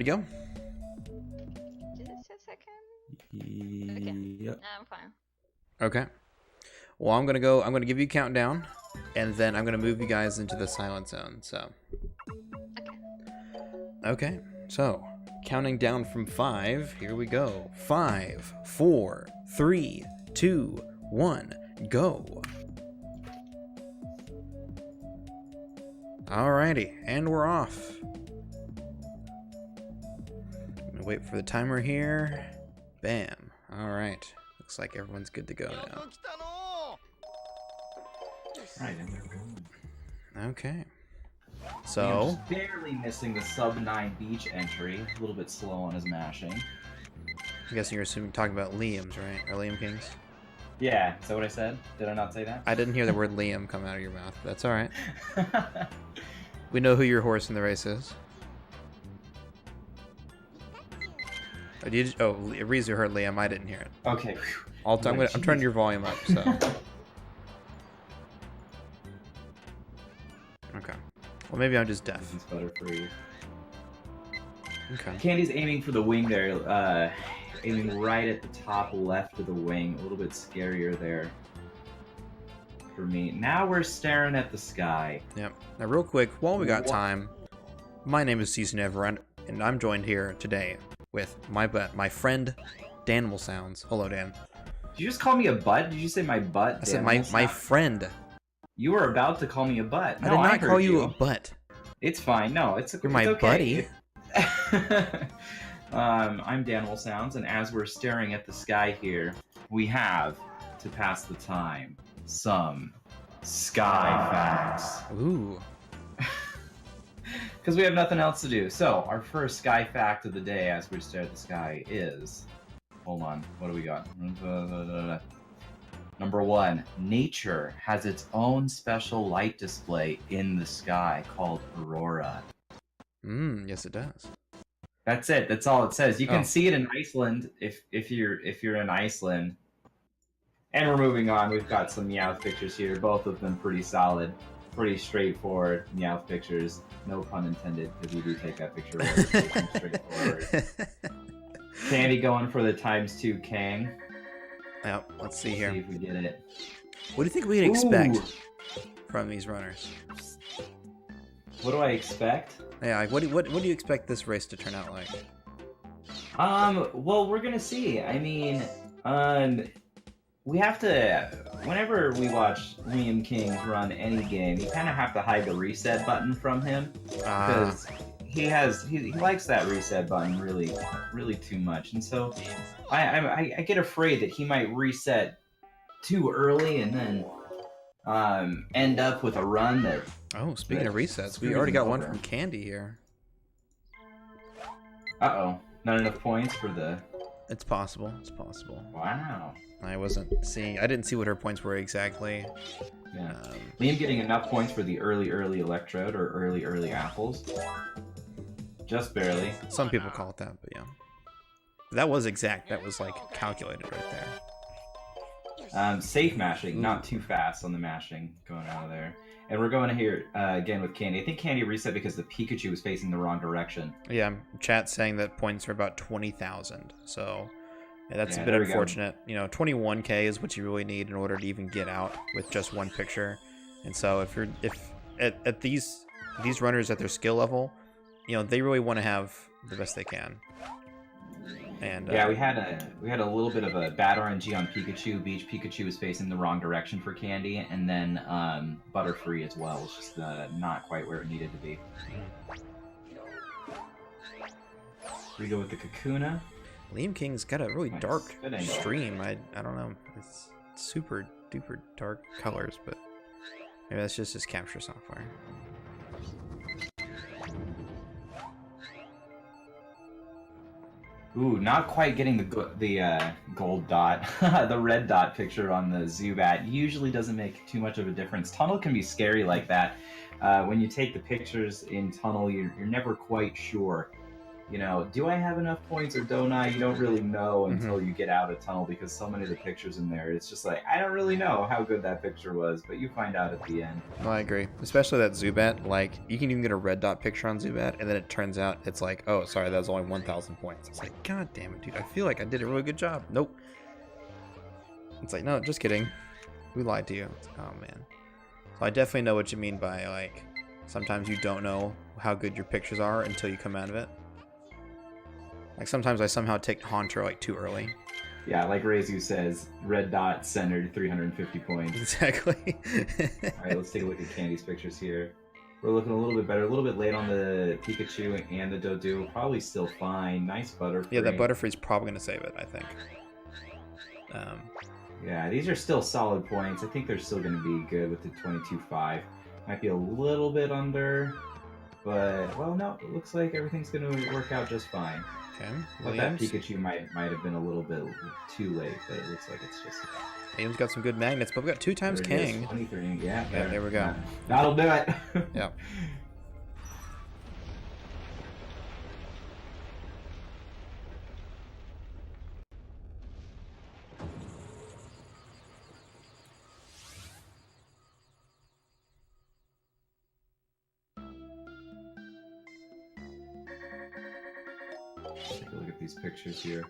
we go. Just a second. Okay. Yep. No, I'm fine. Okay. Well, I'm gonna give you a countdown, and then I'm gonna move you guys into the silent zone. So. Okay. So, counting down from 5. Here we go. 5, 4, 3, 2, 1, go. Alrighty, and we're off. I'm gonna wait for the timer here. Bam. Alright. Looks like everyone's good to go now. Right. Okay. I'm So, just barely missing the sub-9 beach entry. A little bit slow on his mashing. I'm guessing you're talking about Liam's, right? Or LiamKings? Yeah, is that what I said? Did I not say that? I didn't hear the word Liam come out of your mouth. That's alright. We know who your horse in the race is. Oh, Rizu heard Liam. I didn't hear it. Okay. I'm turning your volume up. So. Okay. Well, maybe I'm just deaf. It's better for you. Okay. Candy's aiming for the wing there. Aiming right at the top left of the wing. A little bit scarier there. For me. Now we're staring at the sky. Yep. Now, real quick, while we got time, my name is Season Everett, and I'm joined here today with my friend, Danimal Sounds. Hello, Dan. Did you just call me a butt? Did you say my butt? I said my friend. You were about to call me a butt. No, I did not call you a butt. It's fine. No, You're my okay. buddy. I'm Danimal Sounds, and as we're staring at the sky here, we have, to pass the time, some sky facts. Ooh. Because we have nothing else to do. So, our first sky fact of the day as we stare at the sky is... Hold on, what do we got? Number 1, nature has its own special light display in the sky called aurora. Yes it does. That's it. That's all it says. You can see it in Iceland if you're in Iceland. And we're moving on. We've got some Meowth pictures here. Both of them pretty solid, pretty straightforward Meowth pictures. No pun intended, because we do take that picture very straightforward. Candy going for the ×2 Kang. Yep. Let's see here. See if we get it. What do you think we can expect from these runners? What do I expect? Yeah. Like, what do you expect this race to turn out like? Well, we're gonna see. I mean, we have to. Whenever we watch LiamKings run any game, you kind of have to hide the reset button from him because he likes that reset button really too much, and so I get afraid that he might reset too early and then end up with a run that. Oh, speaking of resets, we already got one from Candy here. Uh-oh. Not enough points for the... It's possible. It's possible. Wow. I didn't see what her points were exactly. Yeah. Liam getting enough points for the early electrode or early apples. Just barely. Some people call it that, but yeah. That was exact. That was like calculated right there. Safe mashing, not too fast on the mashing going out of there. And we're going here again with Candy. I think Candy reset because the Pikachu was facing the wrong direction. Yeah, chat saying that points are about 20,000. So yeah, that's a bit unfortunate. You know, 21k is what you really need in order to even get out with just one picture. And so if at these runners at their skill level, you know, they really want to have the best they can. And yeah, we had a little bit of a bad RNG on Pikachu. Beach Pikachu was facing the wrong direction for Candy, and then Butterfree as well was just not quite where it needed to be. We go with the Kakuna. LiamKings got a really dark stream. I don't know. It's super duper dark colors, but maybe that's just his capture software. Ooh, not quite getting the gold dot. The red dot picture on the Zubat usually doesn't make too much of a difference. Tunnel can be scary like that. When you take the pictures in Tunnel, you're never quite sure you know, do I have enough points or don't I? You don't really know until you get out of tunnel, because so many of the pictures in there, it's just like, I don't really know how good that picture was, but you find out at the end. No, I agree. Especially that Zubat. Like, you can even get a red dot picture on Zubat, and then it turns out it's like, oh, sorry, that was only 1,000 points. It's like, god damn it, dude. I feel like I did a really good job. Nope. It's like, no, just kidding. We lied to you. Oh, man. So I definitely know what you mean by, like, sometimes you don't know how good your pictures are until you come out of it. Like, sometimes I somehow take Haunter, like, too early. Yeah, like Rezu says, red dot centered, 350 points. Exactly. Alright, let's take a look at Candy's pictures here. We're looking a little bit better, a little bit late on the Pikachu and the Doduo. Probably still fine. Nice Butterfree. Yeah, that Butterfree's probably going to save it, I think. Yeah, these are still solid points. I think they're still going to be good with the 22.5. Might be a little bit under, but, well, no, it looks like everything's going to work out just fine. Okay. But that Pikachu might have been a little bit too late, but it looks like it's just... Liam's got some good magnets, but we've got 2 times King. 23, yeah, there we go. That'll do it. Yeah. Take a look at these pictures here.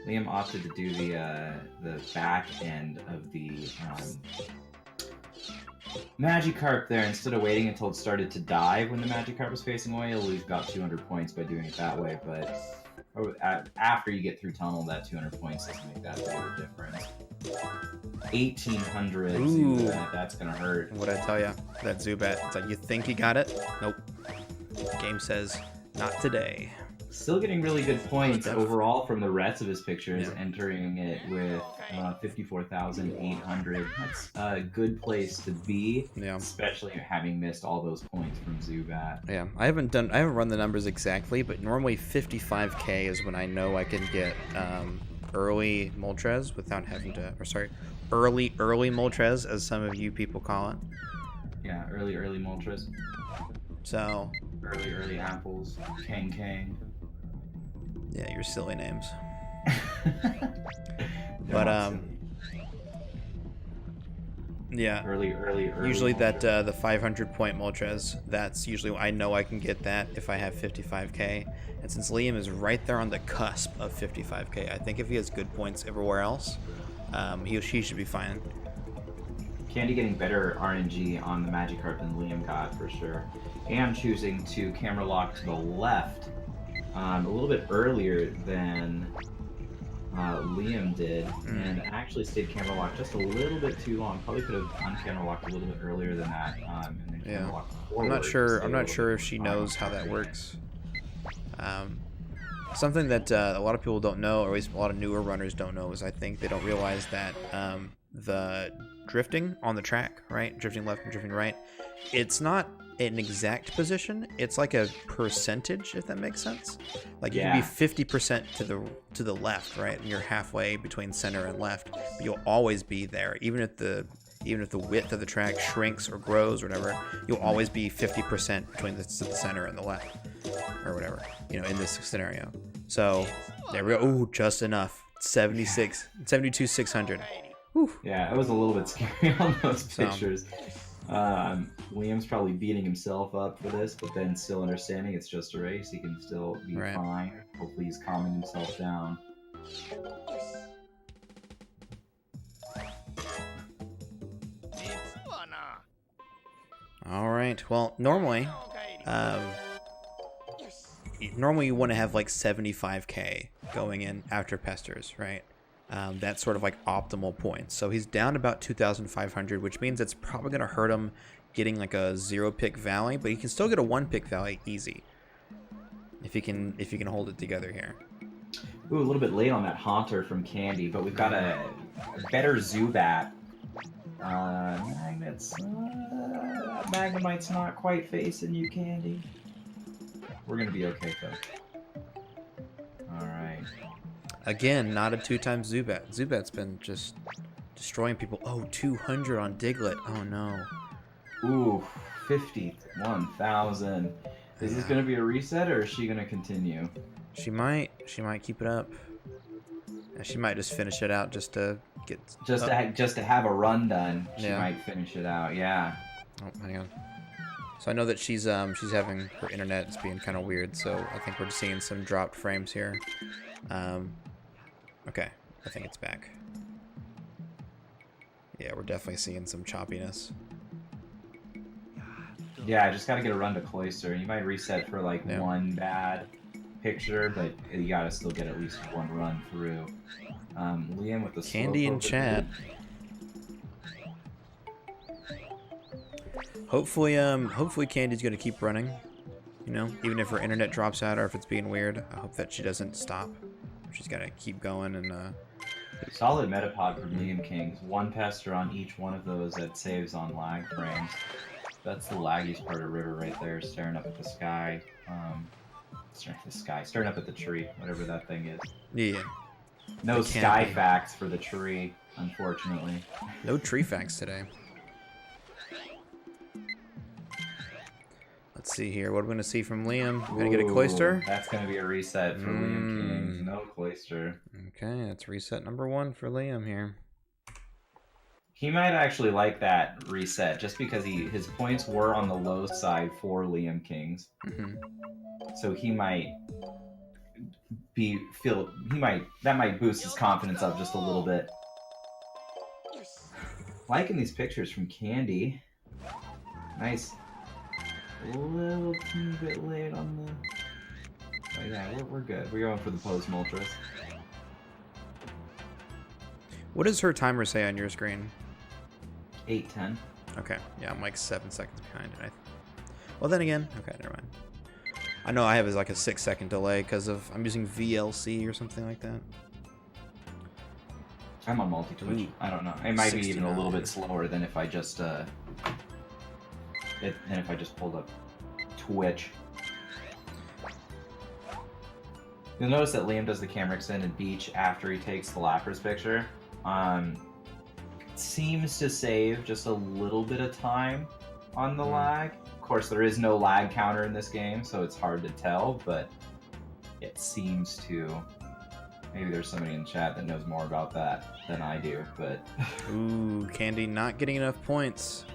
Liam opted to do the back end of the Magikarp there instead of waiting until it started to dive when the Magikarp was facing away. He'll lose about 200 points by doing it that way, but after you get through tunnel, that 200 points doesn't make that big of a difference. 1,800 Zubat, that's gonna hurt. What'd I tell you? That Zubat, it's like, you think you got it? Nope. Game says, not today. Still getting really good points overall from the rest of his pictures, entering it with 54,800. That's a good place to be, especially having missed all those points from Zubat. Yeah, I haven't run the numbers exactly, but normally 55k is when I know I can get early Moltres without having to, or sorry, early Moltres, as some of you people call it. Yeah, early Moltres. So early apples, Kang. Yeah, your silly names. But yeah. Early. Usually Moltres. that the 500 point Moltres, that's usually I know I can get that if I have 55k. And since Liam is right there on the cusp of 55k, I think if he has good points everywhere else, she should be fine. Candy getting better RNG on the Magikarp than Liam got for sure, and choosing to camera lock to the left. A little bit earlier than Liam did, and actually stayed camera locked just a little bit too long. Probably could have uncamera locked a little bit earlier than that, and then camera locked forward. I'm not sure if she knows how that works. Something that a lot of people don't know, or at least a lot of newer runners don't know, is I think they don't realize that the drifting on the track, right? Drifting left and drifting right, it's not an exact position, it's like a percentage, if that makes sense. Like you can be 50% to the left, right, and you're halfway between center and left, but you'll always be there. Even if the width of the track shrinks or grows or whatever, you'll always be 50% between the center and the left, or whatever, you know, in this scenario. So there we go. Ooh, just enough. 72,600. Whew. Yeah, it was a little bit scary on those pictures. Liam's probably beating himself up for this, but then still understanding it's just a race. He can still be fine. Hopefully he's calming himself down. All right. Well, normally you want to have like 75k going in after Pesters, right? That's sort of like optimal points. So he's down about 2,500, which means it's probably going to hurt him getting like a 0-pick Valley, but he can still get a 1-pick Valley easy if he can hold it together here. Ooh, a little bit late on that Haunter from Candy, but we've got a better Zubat. Magnets. Magnemite's not quite facing you, Candy. We're gonna be okay, though. Alright. Again, not a 2-time Zubat. Zubat's been just destroying people. Oh, 200 on Diglett. Oh, no. Ooh, 51,000. Is this gonna be a reset, or is she gonna continue? She might keep it up. She might just finish it out just to get... Just to have a run done. She might finish it out, yeah. Oh, hang on. So I know that she's having her internet is being kind of weird, so I think we're seeing some dropped frames here. Okay, I think it's back. Yeah, we're definitely seeing some choppiness. Yeah, I just gotta get a run to Cloister. You might reset for like one bad picture, but you gotta still get at least one run through. Liam with the Candy in chat. Hopefully Candy's gonna keep running. You know, even if her internet drops out or if it's being weird, I hope that she doesn't stop. She's gotta keep going and solid metapod from LiamKings. One pester on each one of those that saves on lag frames. That's the laggiest part of River right there, staring up at the sky. Staring up at the tree, whatever that thing is. Yeah. No sky facts for the tree, unfortunately. No tree facts today. Let's see here. What are we going to see from Liam? We're going to get a Cloister. That's going to be a reset for LiamKings. No Cloister. Okay, that's reset number 1 for Liam here. He might actually like that reset just because his points were on the low side for LiamKings. So he might that might boost his confidence up just a little bit. Liking these pictures from Candy. Nice. A little teeny bit late on the... Oh yeah, we're good. We're going for the post Moltres. What does her timer say on your screen? 8:10. Okay, yeah, I'm like 7 seconds behind it. Well, then again, okay, never mind. I know I have like a 6-second delay because of I'm using VLC or something like that. I'm on multi-twitch. I don't know. It might be even a little bit slower than if I just pulled up Twitch. You'll notice that Liam does the camera extended beach after he takes the Lapras picture. Seems to save just a little bit of time on the lag. Of course, there is no lag counter in this game, so it's hard to tell, but it seems to. Maybe there's somebody in chat that knows more about that than I do, but... Ooh, Candy not getting enough points.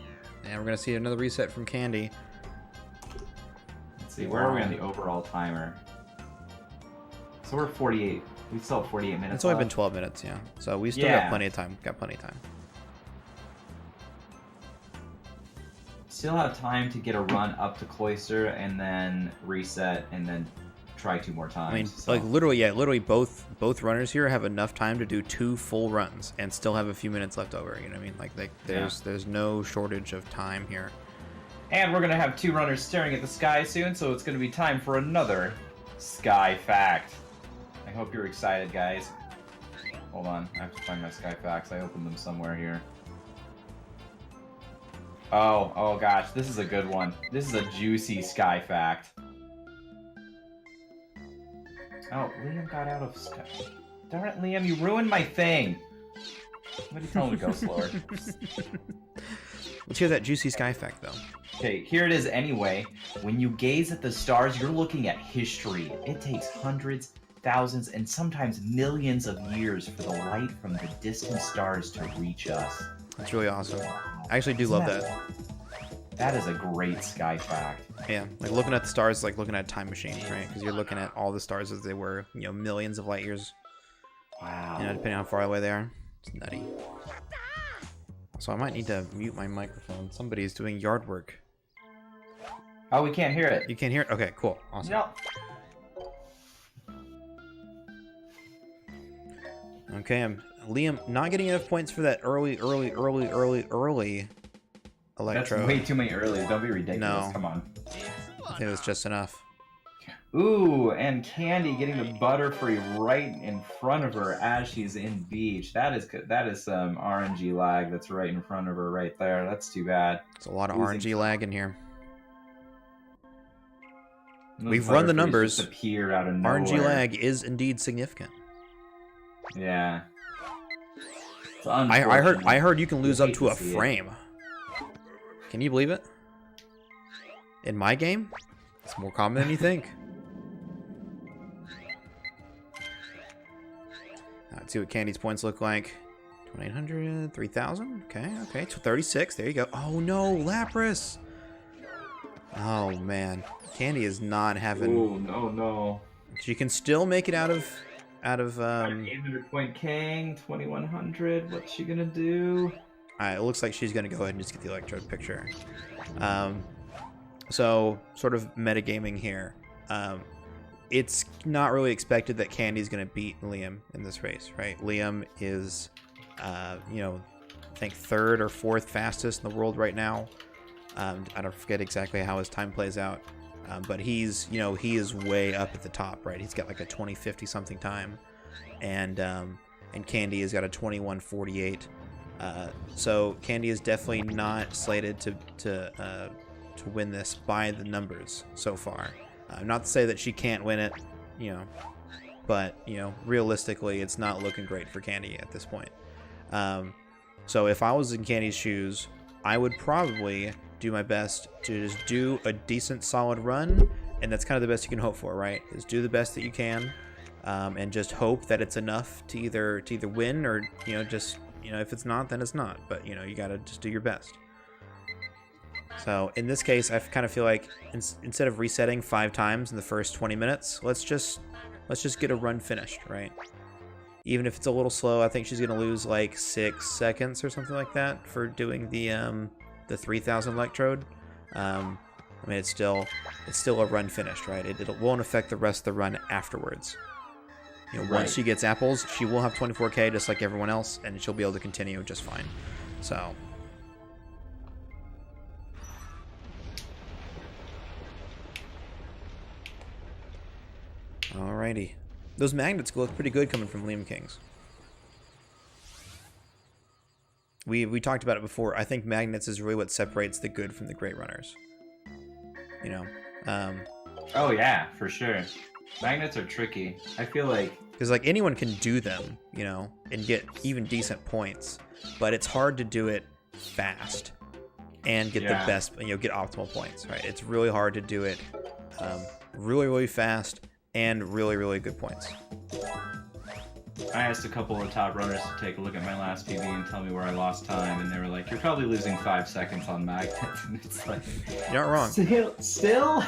And we're going to see another reset from Candy. Let's see, where are we on the overall timer? So we're 48. We still have 48 minutes It's only been 12 minutes, yeah. So we still got plenty of time. Got plenty of time. Still have time to get a run up to Cloister and then reset and then try 2 more times. I mean, like literally both runners here have enough time to do 2 full runs and still have a few minutes left over. You know what I mean? Like there's no shortage of time here. And we're gonna have 2 runners staring at the sky soon, so it's gonna be time for another sky fact. I hope you're excited, guys. Hold on, I have to find my sky facts. I opened them somewhere here. Oh gosh, this is a good one. This is a juicy sky fact. Oh, Liam got out of sky. Darn it, Liam, you ruined my thing. Somebody tell him to go slower. Let's hear that juicy sky fact, though. Okay, here it is anyway. When you gaze at the stars, you're looking at history. It takes hundreds, thousands, and sometimes millions of years for the light from the distant stars to reach us. That's really awesome. I actually do love that. That is a great sky fact. Yeah, like looking at the stars is like looking at a time machine, right? Because you're looking at all the stars as they were, you know, millions of light years. Wow. You know, depending on how far away they are. It's nutty. So I might need to mute my microphone. Somebody's doing yard work. Oh, we can't hear it. You can't hear it? Okay, cool. Awesome. No. Okay, Liam not getting enough points for that early electro. That's way too many early. Don't be ridiculous. No. Come on. I think it was just enough. Ooh, and Candy getting the Butterfree right in front of her as she's in beach. That is some RNG lag that's right in front of her right there. That's too bad. There's a lot of RNG lag in here. We've run the numbers. Appeared out of nowhere. RNG lag is indeed significant. Yeah. I heard you can lose up to a frame. Can you believe it? In my game, It's more common than you think. Let's see what Candy's points look like. 2,800, 3,000. Okay, okay. 36. There you go. Oh no, Lapras. Oh man, Candy is not having. Oh no. She can still make it out of 800-point King, 2,100. What's she gonna do? It looks like she's gonna go ahead and just get the Electrode picture. So sort of metagaming here. It's not really expected that Candy's gonna beat Liam in this race, right? Liam is, you know, I think 3rd or 4th fastest in the world right now. I don't forget exactly how his time plays out, but he's, you know, he is way up at the top, right? He's got like a 20:50 something time, and Candy has got a 21:48. So Candy is definitely not slated to win this by the numbers so far. Not to say that she can't win it, you know, but you know, realistically, it's not looking great for Candy at this point. So if I was in Candy's shoes, I would probably do my best to just do a decent solid run, and that's kind of the best you can hope for, right? Is do the best that you can, and just hope that it's enough to either win, or you know, just, you know, if it's not, then it's not, but you know, you gotta just do your best. So in this case, I kind of feel like instead of resetting 5 times in the first 20 minutes, let's just get a run finished, right? Even if it's a little slow, I think she's gonna lose like 6 seconds or something like that for doing the 3,000 Electrode. I mean, it's still a run finished, right? It won't affect the rest of the run afterwards. You know, once she gets apples, she will have 24K just like everyone else, and she'll be able to continue just fine. So. Alrighty. Those magnets look pretty good coming from LiamKings. We talked about it before. I think magnets is really what separates the good from the great runners. You know? Oh yeah, for sure. Magnets are tricky. I feel like... Because like anyone can do them, you know, and get even decent points. But it's hard to do it fast and get the best, you know, get optimal points, right? It's really hard to do it really, really fast and really, really good points. I asked a couple of top runners to take a look at my last PB and tell me where I lost time, and they were like, "You're probably losing 5 seconds on magnets," and it's like, you're not wrong. Still?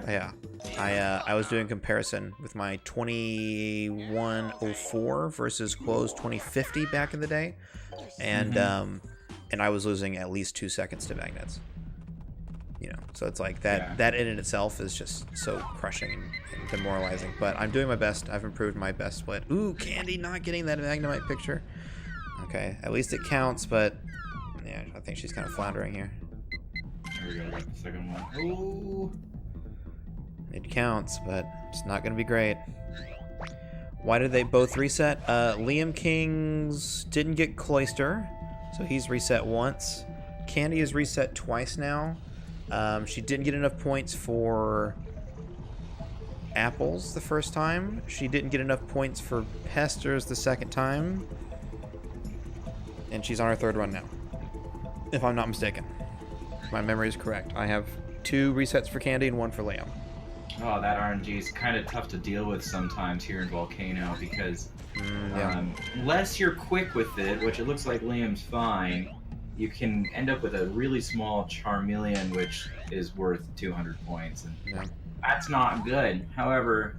Yeah, I was doing comparison with my 2104 versus Quo's 2050 back in the day, and I was losing at least 2 seconds to magnets. You know, so it's like that. That in itself is just so crushing and demoralizing. But I'm doing my best. I've improved my best split. Ooh, Candy not getting that Magnemite picture. Okay, at least it counts. But yeah, I think she's kind of floundering here. There we go. Got the second one. Ooh. It counts, but it's not going to be great. Why did they both reset? LiamKings didn't get Cloyster, so he's reset once. Candy is reset twice now. She didn't get enough points for apples the first time. She didn't get enough points for pesters the second time. And she's on her 3rd run now, if I'm not mistaken. My memory is correct. I have 2 resets for Candy and 1 for Liam. Oh, that RNG is kind of tough to deal with sometimes here in Volcano, because unless you're quick with it, which it looks like Liam's fine, you can end up with a really small Charmeleon, which is worth 200 points, and that's not good. However,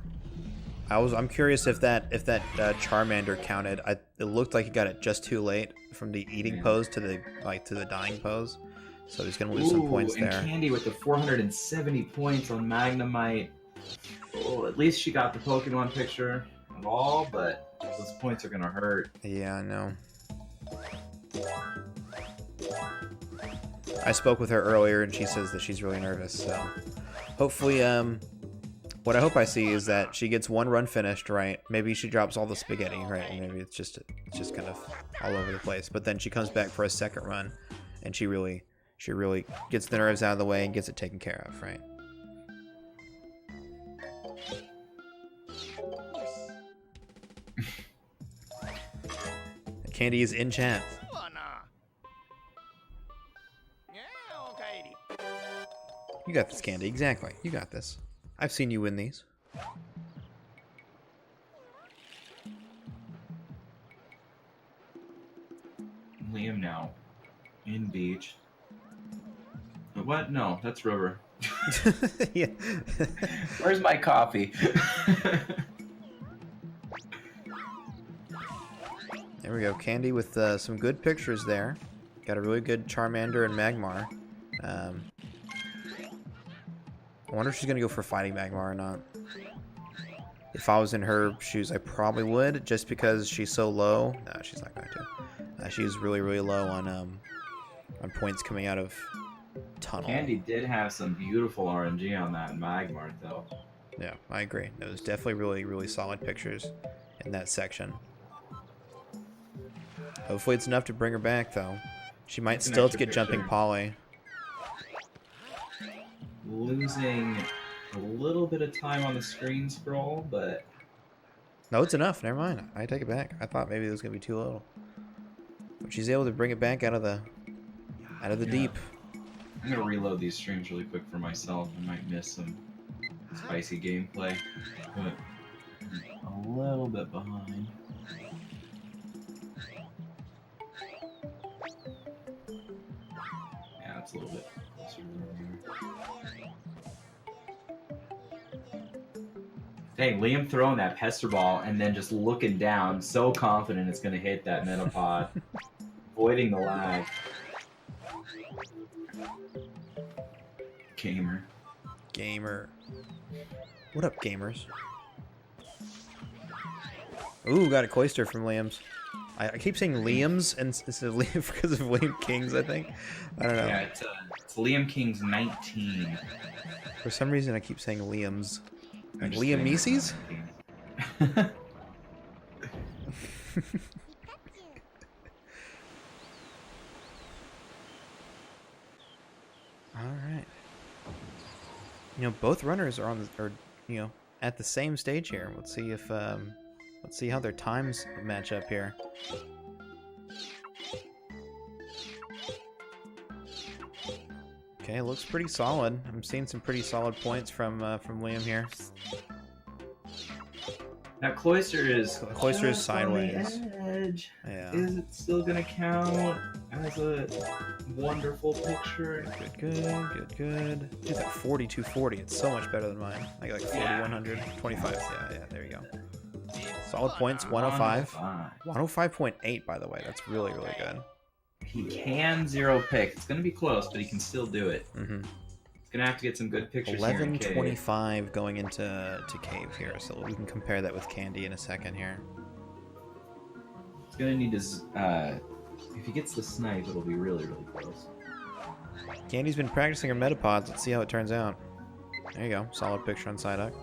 I'm curious if that Charmander counted. It looked like he got it just too late from the eating pose to the dying pose, so he's gonna lose some points there. And Candy with the 470 points on Magnemite. Oh, at least she got the Pokemon picture and all, but those points are gonna hurt. Yeah, I know. I spoke with her earlier, and she says that she's really nervous. So, hopefully, what I hope I see is that she gets 1 run finished, right? Maybe she drops all the spaghetti, right? And maybe it's just kind of all over the place. But then she comes back for a 2nd run, and she really gets the nerves out of the way and gets it taken care of, right? Candy is in chat. You got this, Candy. Exactly. You got this. I've seen you win these. Liam now. In beach. What? No, that's River. Yeah. Where's my coffee? There we go. Candy with some good pictures there. Got a really good Charmander and Magmar. I wonder if she's going to go for fighting Magmar or not. If I was in her shoes, I probably would, just because she's so low. No, she's not going to. She's really, really low on points coming out of Tunnel. Candy did have some beautiful RNG on that Magmar, though. Yeah, I agree. It was definitely really, really solid pictures in that section. Hopefully it's enough to bring her back, though. She might still get jumping Poly. Losing a little bit of time on the screen scroll, but... No, it's enough. Never mind. I take it back. I thought maybe it was going to be too little. But she's able to bring it back out of the deep. I'm going to reload these streams really quick for myself. I might miss some spicy gameplay, but I'm a little bit behind. Yeah, it's a little bit closer here. Dang, Liam throwing that pester ball and then just looking down, so confident it's going to hit that Metapod, avoiding the lag. Gamer. What up, gamers? Ooh, got a Cloyster from Liam's. I keep saying Liam's and instead of Liam because of LiamKings, I think. I don't know. Yeah, it's LiamKings 19. For some reason, I keep saying Liam's. Like Liam Neesey's? Alright. You know, both runners are at the same stage here. Let's see if let's see how their times match up here. Okay, looks pretty solid. I'm seeing some pretty solid points from Liam here. Now Cloyster is sideways. On the edge. Yeah. Is it still gonna count as a wonderful picture? Good. Dude, that 4240, it's so much better than mine. I got like 4100, 25. Yeah, there you go. Solid points, 105. 105.8, by the way. That's really, really good. He can zero pick. It's gonna be close, but he can still do it. Mm-hmm. Gonna have to get some good pictures. 1125 going into cave here, so we can compare that with Candy in a second here. It's gonna need to. If he gets the snipe, it'll be really, really close. Candy's been practicing her Metapods. Let's see how it turns out. There you go, solid picture on Psyduck.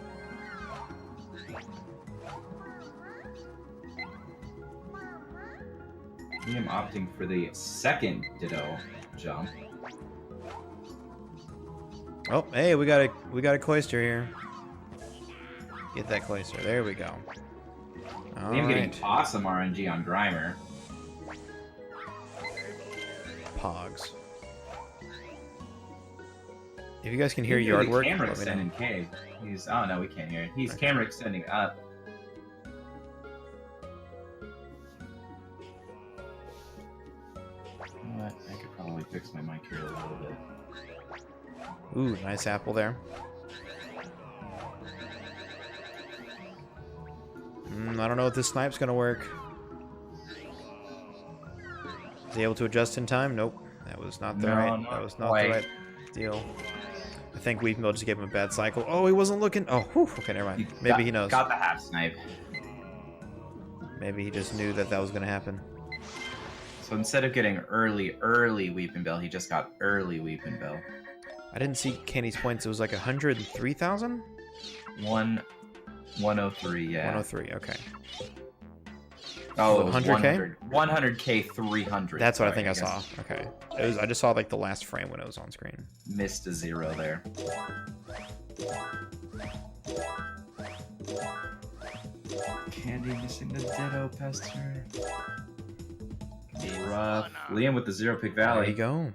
I am opting for the second Ditto jump. Oh, hey, we got a Cloyster here. Get that Cloyster. There we go. All I'm getting right. awesome RNG on Grimer. Pogs. If you guys can hear yard work, camera let me know. extending cave. He's oh no, we can't hear it. He's camera extending up. You know what? I could probably fix my mic here a little bit. Ooh, nice apple there. I don't know if this snipe's gonna work. Is he able to adjust in time? Nope. That was not the That was not the right deal. I think Weepinbell just gave him a bad cycle. Oh, he wasn't looking. Oh, whew. Okay, never mind. Maybe he knows. Got the half snipe. Maybe he just knew that was gonna happen. So instead of getting early Weepinbell, he just got early Weepinbell. I didn't see Candy's points. It was like 103,000? 103, yeah. 103, okay. Oh, it was 100K? 100K 300. That's what I think I saw. Okay. I just saw like the last frame when it was on screen. Missed a zero there. Candy missing the Ditto Pester. Rough. Liam with the zero pick Valley. There you go.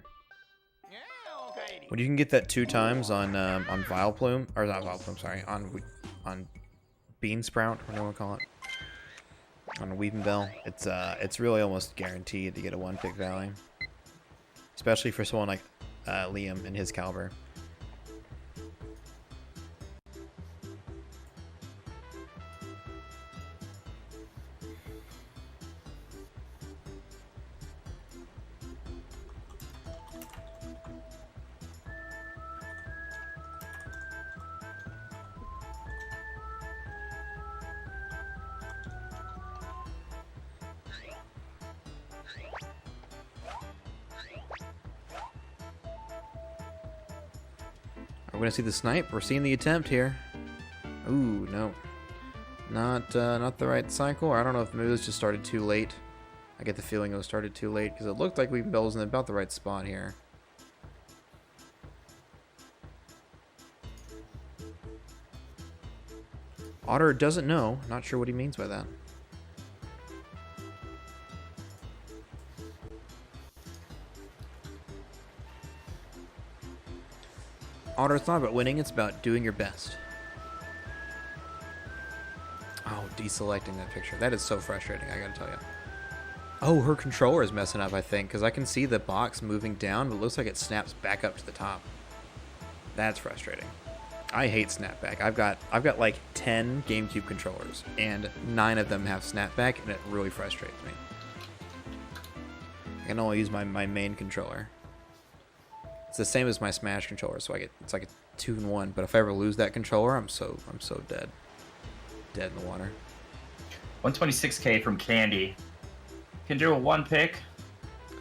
When you can get that 2 times on Vileplume, or not Vileplume, sorry, on Bean Sprout, or whatever you want to call it, on a Weeping Bell, it's really almost guaranteed to get a 1-pick Valley, especially for someone like Liam and his caliber. We're gonna see the snipe. We're seeing the attempt here. Ooh, no, not the right cycle. Or I don't know if maybe it was just started too late. I get the feeling it was started too late because it looked like Weeping Bell was in about the right spot here. Otter doesn't know. Not sure what he means by that. Otter, it's not about winning, it's about doing your best. Oh, deselecting that picture. That is so frustrating, I gotta tell you. Oh, her controller is messing up, I think, because I can see the box moving down, but it looks like it snaps back up to the top. That's frustrating. I hate snapback. I've got like 10 GameCube controllers, and 9 of them have snapback, and it really frustrates me. I can only use my main controller. It's the same as my Smash controller, so it's like a 2-in-1. But if I ever lose that controller, I'm so dead. Dead in the water. 126K from Candy. Can do a 1-pick.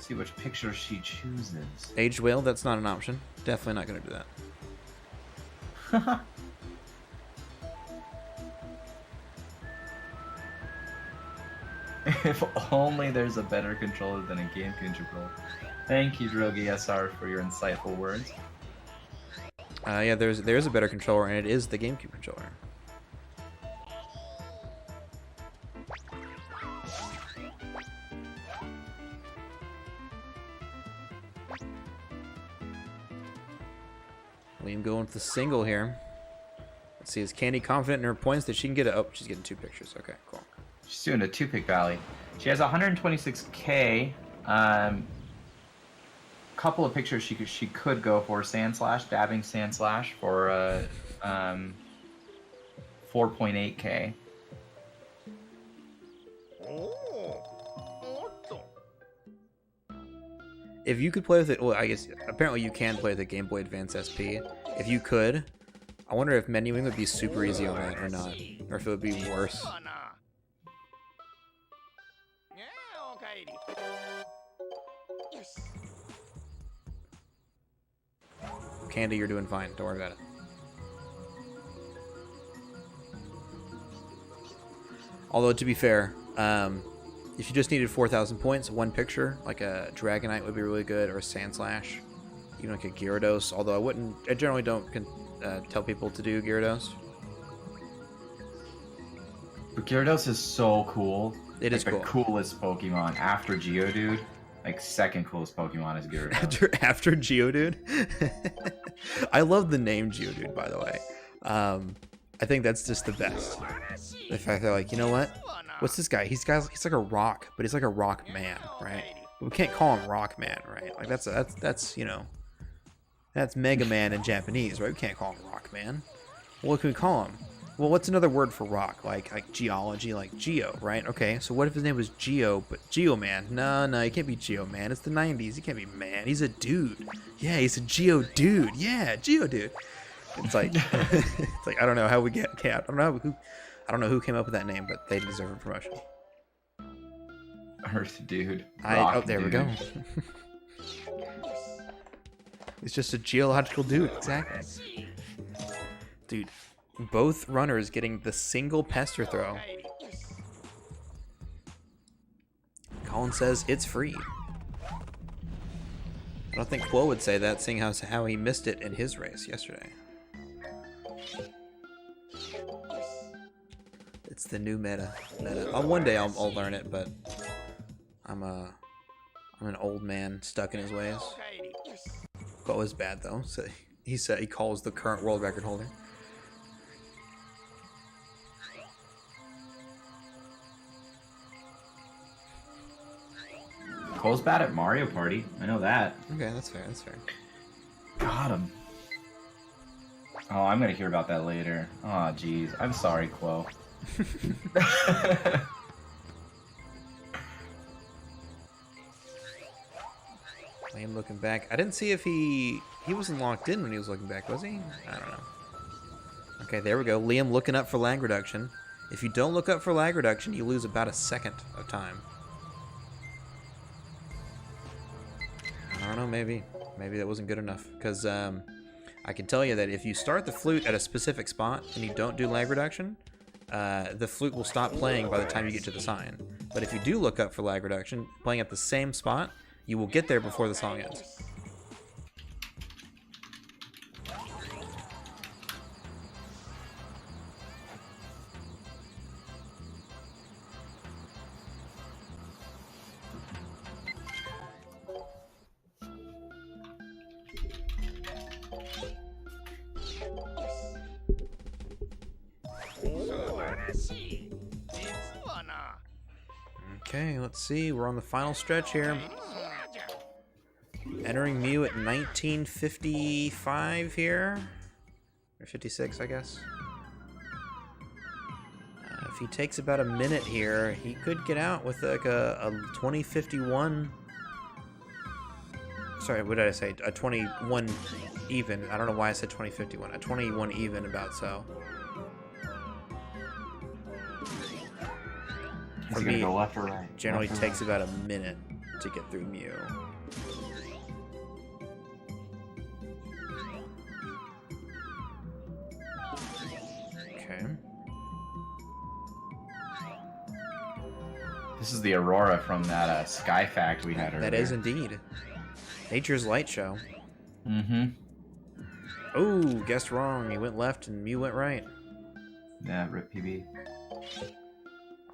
See which picture she chooses. Aged Whale, that's not an option. Definitely not going to do that. If only there's a better controller than a GameCube controller. Thank you, Drogi SR, for your insightful words. Yeah, there's a better controller, and it is the GameCube controller. Liam going with the single here. Let's see, is Candy confident in her points that she can get it? Oh, she's getting 2 pictures. Okay, cool. She's doing a 2-pick Valley. She has 126K. Couple of pictures she could go for. Sand Slash, dabbing Sand Slash for 4.8K. If you could play with it, well, I guess apparently you can play with the Game Boy Advance SP. If you could, I wonder if menuing would be super easy on that or not, or if it would be worse. Candy, you're doing fine. Don't worry about it. Although, to be fair, if you just needed 4,000 points, 1 picture, like a Dragonite would be really good, or a Sand Slash, even like a Gyarados. Although I generally don't tell people to do Gyarados. But Gyarados is so cool. It is like cool. The coolest Pokemon after Geodude. Like, second coolest Pokemon is Gyarados. After Geodude? I love the name Geodude, by the way. I think that's just the best. The fact that, like, you know what? What's this guy? He's like a rock, but he's like a rock man, right? But we can't call him Rock Man, right? Like, that's you know, that's Mega Man in Japanese, right? We can't call him Rock Man. What can we call him? Well, what's another word for rock? Like geology, like Geo, right? Okay, so what if his name was Geo, but Geo Man? No, he can't be Geo Man. It's the 90s. He can't be man. He's a dude. Yeah, he's a Geo dude. Yeah, Geo dude. It's like, it's like I don't know how we get cat. I don't know who came up with that name, but they deserve a promotion. Earth dude. Oh, there we go. It's just a geological dude, exactly. Dude. Both runners getting the single pester throw. Colin says it's free. I don't think Quo would say that, seeing how he missed it in his race yesterday. It's the new meta. One day I'll learn it, but I'm an old man stuck in his ways. Quo is bad though. So he said he calls the current world record holder. Cole's bad at Mario Party. I know that. Okay, that's fair. That's fair. Got him. Oh, I'm gonna hear about that later. Oh, jeez. I'm sorry, Quo. Liam looking back. I didn't see if he wasn't locked in when he was looking back, was he? I don't know. Okay, there we go. Liam looking up for lag reduction. If you don't look up for lag reduction, you lose about a second of time. I don't know, maybe that wasn't good enough, because I can tell you that if you start the flute at a specific spot and you don't do lag reduction, the flute will stop playing by the time you get to the sign. But if you do look up for lag reduction, playing at the same spot, you will get there before the song ends. Okay, let's see. We're on the final stretch here. Entering Mew at 1955 here. Or 56, I guess. If he takes about a minute here, he could get out with like a 2051. Sorry, what did I say? A 21 even. I don't know why I said 2051. A 21 even, about so. Is he gonna go left or right? Generally takes about a minute to get through Mew. Okay. This is the Aurora from that Sky Fact we had earlier. That is indeed. Nature's Light Show. Mm-hmm. Oh, guessed wrong. He went left and Mew went right. Yeah, rip PB.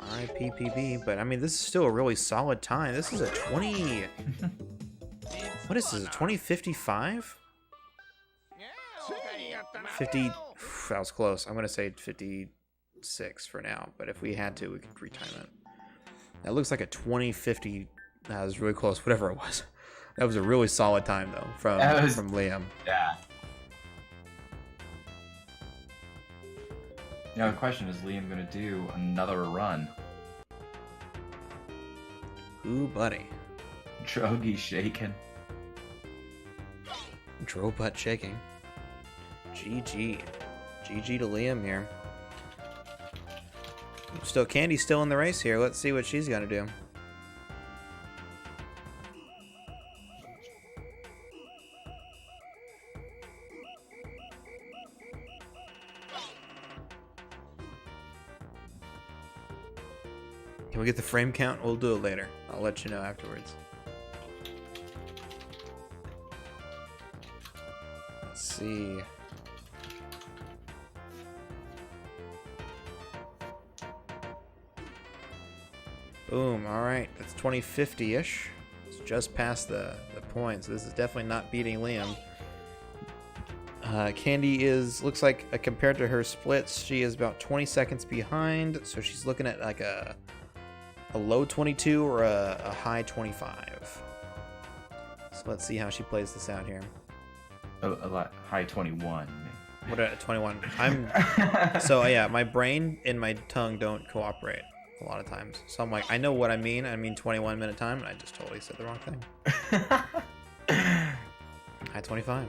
RIPPB, but I mean, this is still a really solid time. This is a 20... What is this, a 2055? 50... That was close. I'm going to say 56 for now, but if we had to, we could retime it. That looks like a 2050... That was really close, whatever it was. That was a really solid time, though, from Liam. Yeah. Now the question is, Liam gonna do another run? Ooh, buddy. Drogy shaking. Dro butt shaking. GG. GG to Liam here. Still, Candy's still in the race here. Let's see what she's gonna do. Can we get the frame count? We'll do it later. I'll let you know afterwards. Let's see. Boom. All right. That's 2050-ish. It's just past the point, so this is definitely not beating Liam. Candy looks like compared to her splits, she is about 20 seconds behind, so she's looking at like a low 22 or a high 25. So let's see how she plays this out here. A lot, high 21. What at 21? So yeah, my brain and my tongue don't cooperate a lot of times. So I'm like, I know what I mean. I mean 21 minute time, and I just totally said the wrong thing. High 25.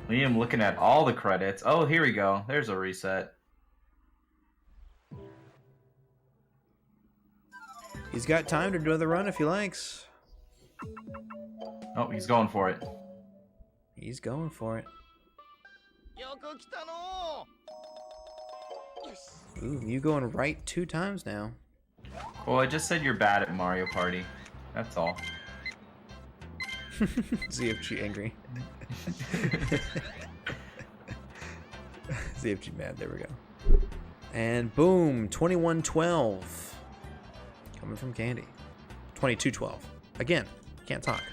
Liam looking at all the credits. Oh, here we go. There's a reset. He's got time to do another run if he likes. Oh, he's going for it. He's going for it. Ooh, you going right 2 times now. Well, I just said you're bad at Mario Party. That's all. See if she's angry. ZFG mad. There we go. And boom, 21-12. Coming from Candy. 22-12. Again, can't talk.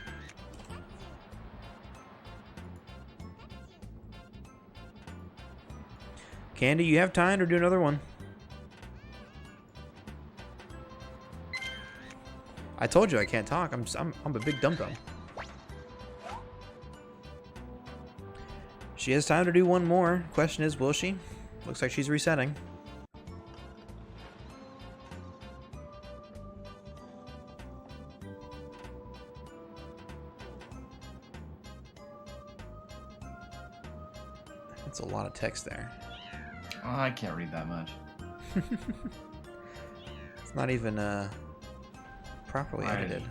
Candy, you have time to do another one. I told you I can't talk. I'm a big dum-dum. She has time to do one more. Question is, will she? Looks like she's resetting. That's a lot of text there. Oh, I can't read that much. It's not even properly edited.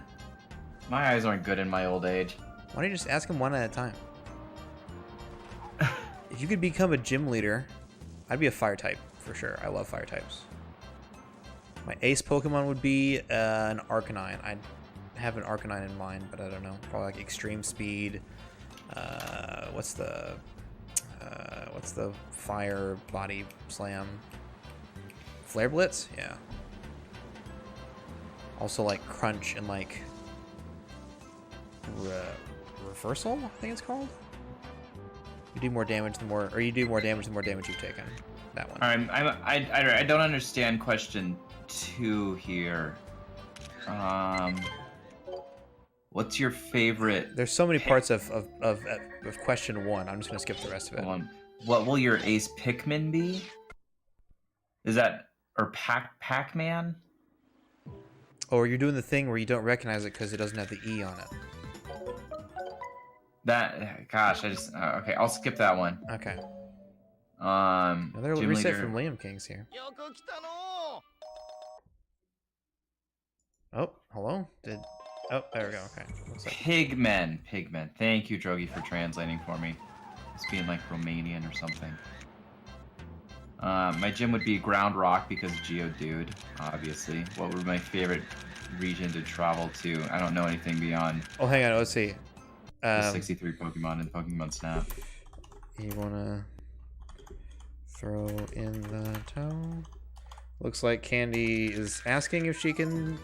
My eyes aren't good in my old age. Why don't you just ask him one at a time? If you could become a gym leader, I'd be a fire type for sure. I love fire types. My ace Pokemon would be an Arcanine. I'd have an Arcanine in mind, but I don't know. Probably like extreme speed. What's the fire body slam? Flare Blitz? Yeah. Also like crunch and like reversal, I think it's called. You do more damage the more, or you do more damage the more damage you've taken. That one. I don't understand question 2 here. What's your favorite? There's so many parts of question 1. I'm just gonna skip the rest of it. What will your ace Pikmin be? Is that or Pac-Man? Or you're doing the thing where you don't recognize it because it doesn't have the E on it. That, gosh, okay, I'll skip that one. Okay. Another reset from LiamKings here. Oh, hello? Oh, there we go, okay. Pigmen. Thank you, Drogi, for translating for me. It's being like Romanian or something. My gym would be Ground Rock because Geodude, obviously. What would my favorite region to travel to? I don't know anything beyond. Oh, hang on, let's see. The 63 Pokemon in Pokemon Snap. You wanna throw in the toe? Looks like Candy is asking if she can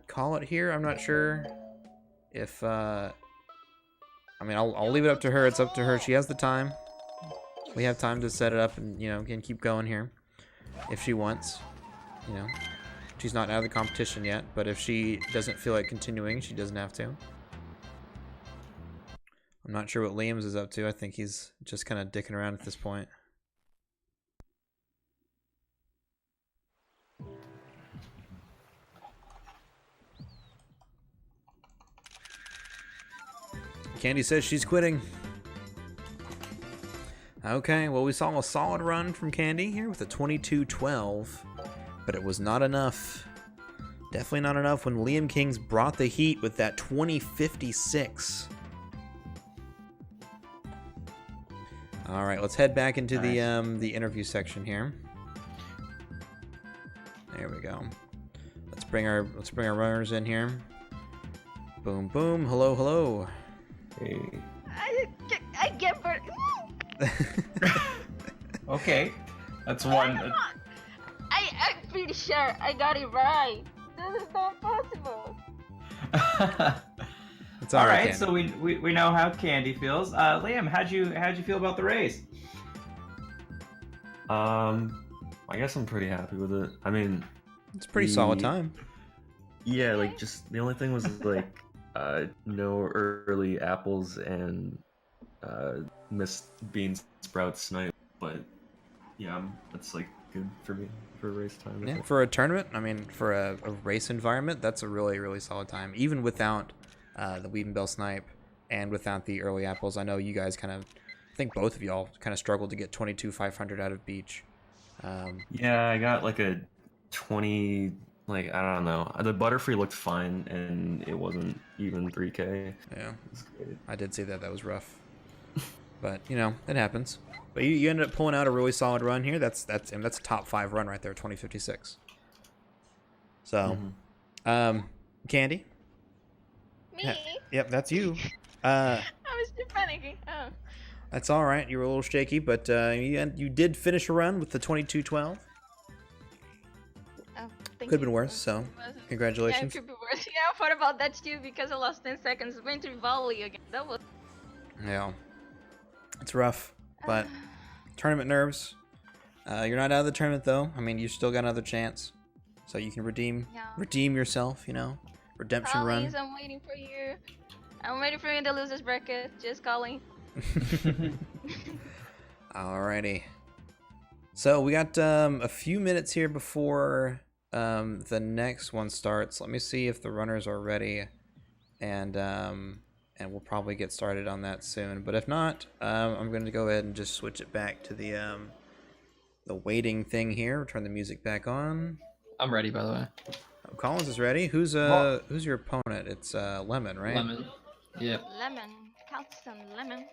call it here. I'm not sure if I mean, I'll leave it up to her. It's up to her. She has the time. We have time to set it up and, you know, can keep going here if she wants. You know, she's not out of the competition yet, but if she doesn't feel like continuing, she doesn't have to. I'm not sure what Liam's is up to. I think he's just kind of dicking around at this point. Candy says she's quitting. Okay, well, we saw a solid run from Candy here with a 22-12, but it was not enough. Definitely not enough when LiamKings brought the heat with that 20-56. All right, let's head back into the interview section here. There we go. Let's bring our runners in here. Boom, boom. Hello, hello. Hey. I get for. Okay, that's one. I'm pretty sure I got it right. This is not possible. It's all right, Candy. so we know how Candy feels. Liam, how'd you feel about the race? I guess I'm pretty happy with it. I mean, it's a pretty solid time. Yeah, like just the only thing was like no early apples and missed bean sprout snipe, but yeah, that's like good for me for race time. Yeah, for a tournament, I mean, for a race environment, that's a really, really solid time. Even without the Weed and Bell snipe and without the early apples, I know you guys kind of, I think both of y'all kind of struggled to get 22,500 out of Beach. Yeah, I got like a 20, like, I don't know. The Butterfree looked fine, and it wasn't even 3K. Yeah, I did see that. That was rough. But, you know, it happens. But you ended up pulling out a really solid run here. That's a top 5 run right there, 2056. So, Candy? Me? Yep, that's you. I was just panicking. Oh. That's all right. You were a little shaky, but you did finish a run with the 22:12. Oh, Could have been worse, so Yeah, it congratulations. could be worse. Yeah, I thought about that too because I lost 10 seconds. Went to volley again. That was. Yeah, it's rough, but tournament nerves. You're not out of the tournament though. I mean, you still got another chance, so you can redeem yourself. You know, redemption Collins, run. I'm waiting for you. I'm waiting for you in the losers bracket. Just calling. Alrighty. So we got a few minutes here before the next one starts. Let me see if the runners are ready, and we'll probably get started on that soon. But if not, I'm going to go ahead and just switch it back to the waiting thing here. Turn the music back on. I'm ready, by the way. Oh, Collins is ready. Who's your opponent? It's Lemon, right? Lemon. Yep. Lemon. Count some lemon.